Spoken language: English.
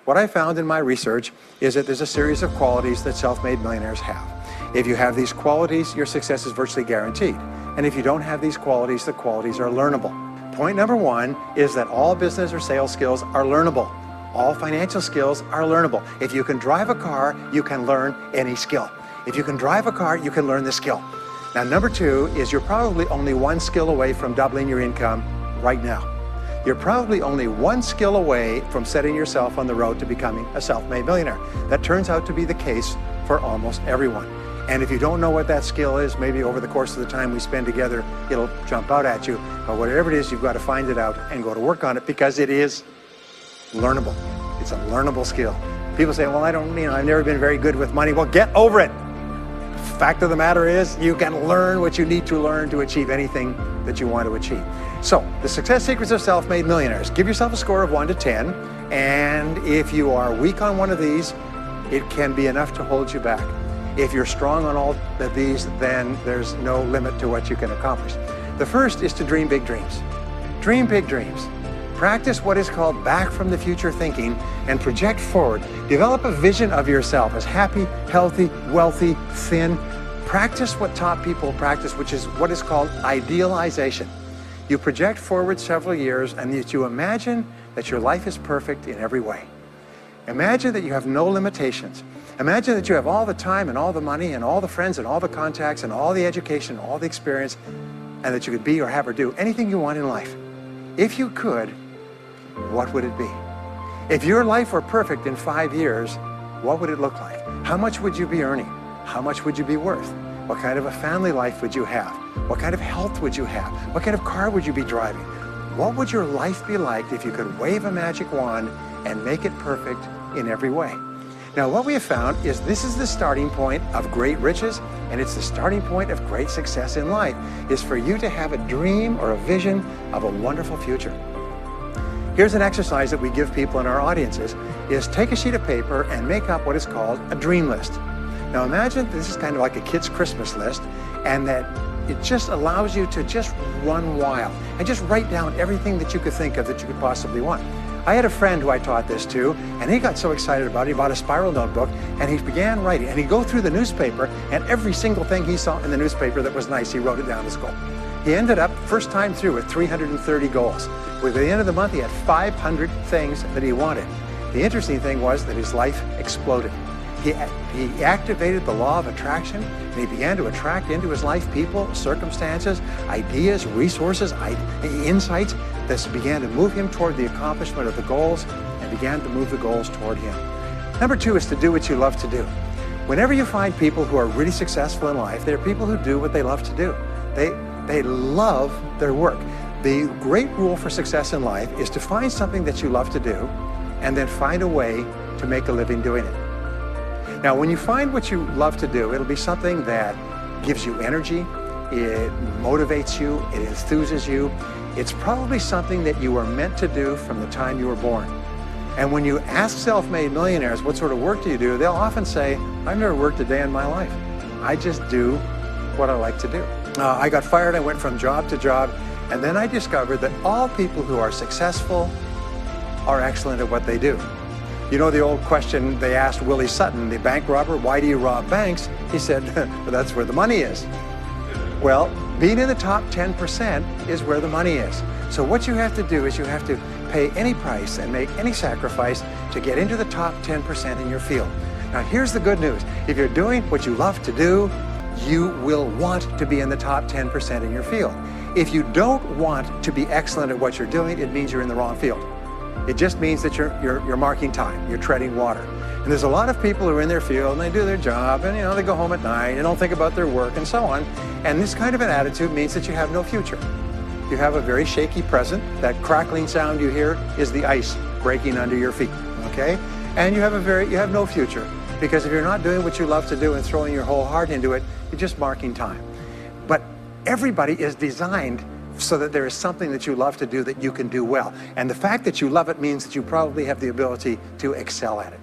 what I found in my research is that there's a series of qualities that self-made millionaires have. If you have these qualities, your success is virtually guaranteed. And if you don't have these qualities, the qualities are learnable. Point number one is that all business or sales skills are learnable. All financial skills are learnable. If you can drive a car, you can learn any skill. If you can drive a car, you can learn the skill. Now, number two is you're probably only one skill away from doubling your income right now. You're probably only one skill away from setting yourself on the road to becoming a self-made millionaire. That turns out to be the case for almost everyone. And if you don't know what that skill is, maybe over the course of the time we spend together, it'll jump out at you. But whatever it is, you've got to find it out and go to work on it, because it is learnable. It's a learnable skill. People say, well, I've never been very good with money. Well, get over it. Fact of the matter is, you can learn what you need to learn to achieve anything that you want to achieve. So, the success secrets of self-made millionaires. Give yourself a score of 1 to 10, and if you are weak on one of these, it can be enough to hold you back. If you're strong on all of these, then there's no limit to what you can accomplish. The first is to dream big dreams. Dream big dreams. Practice what is called back from the future thinking and project forward. Develop a vision of yourself as happy, healthy, wealthy, thin. Practice what top people practice, which is what is called idealization. You project forward several years and you imagine that your life is perfect in every way. Imagine that you have no limitations. Imagine that you have all the time and all the money and all the friends and all the contacts and all the education, all the experience, and that you could be or have or do anything you want in life. If you could, what would it be? If your life were perfect in 5 years, what would it look like? How much would you be earning? How much would you be worth? What kind of a family life would you have? What kind of health would you have? What kind of car would you be driving? What would your life be like if you could wave a magic wand and make it perfect in every way? Now, what we have found is this is the starting point of great riches, and it's the starting point of great success in life, is for you to have a dream or a vision of a wonderful future. Here's an exercise that we give people in our audiences, is take a sheet of paper and make up what is called a dream list. Now imagine this is kind of like a kid's Christmas list, and that it just allows you to just run wild and just write down everything that you could think of that you could possibly want. I had a friend who I taught this to, and he got so excited about it, he bought a spiral notebook, and he began writing. And he'd go through the newspaper, and every single thing he saw in the newspaper that was nice, he wrote it down as goal. He ended up, first time through, with 330 goals. By the end of the month, he had 500 things that he wanted. The interesting thing was that his life exploded. He activated the law of attraction, and he began to attract into his life people, circumstances, ideas, resources, insights that began to move him toward the accomplishment of the goals and began to move the goals toward him. Number two is to do what you love to do. Whenever you find people who are really successful in life, they're people who do what they love to do. They love their work. The great rule for success in life is to find something that you love to do and then find a way to make a living doing it. Now, when you find what you love to do, it'll be something that gives you energy, it motivates you, it enthuses you. It's probably something that you were meant to do from the time you were born. And when you ask self-made millionaires, what sort of work do you do? They'll often say, I've never worked a day in my life. I just do what I like to do. I got fired, I went from job to job, and then I discovered that all people who are successful are excellent at what they do. You know the old question they asked Willie Sutton, the bank robber, why do you rob banks? He said, well, that's where the money is. Well, being in the top 10% is where the money is. So what you have to do is you have to pay any price and make any sacrifice to get into the top 10% in your field. Now here's the good news. If you're doing what you love to do, you will want to be in the top 10% in your field. If you don't want to be excellent at what you're doing, it means you're in the wrong field. It just means that you're marking time, you're treading water. And there's a lot of people who are in their field and they do their job and they go home at night and don't think about their work and so on. And this kind of an attitude means that you have no future. You have a very shaky present. That crackling sound you hear is the ice breaking under your feet, okay? And you have no future, because if you're not doing what you love to do and throwing your whole heart into it, you're just marking time. But everybody is designed so that there is something that you love to do that you can do well. And the fact that you love it means that you probably have the ability to excel at it.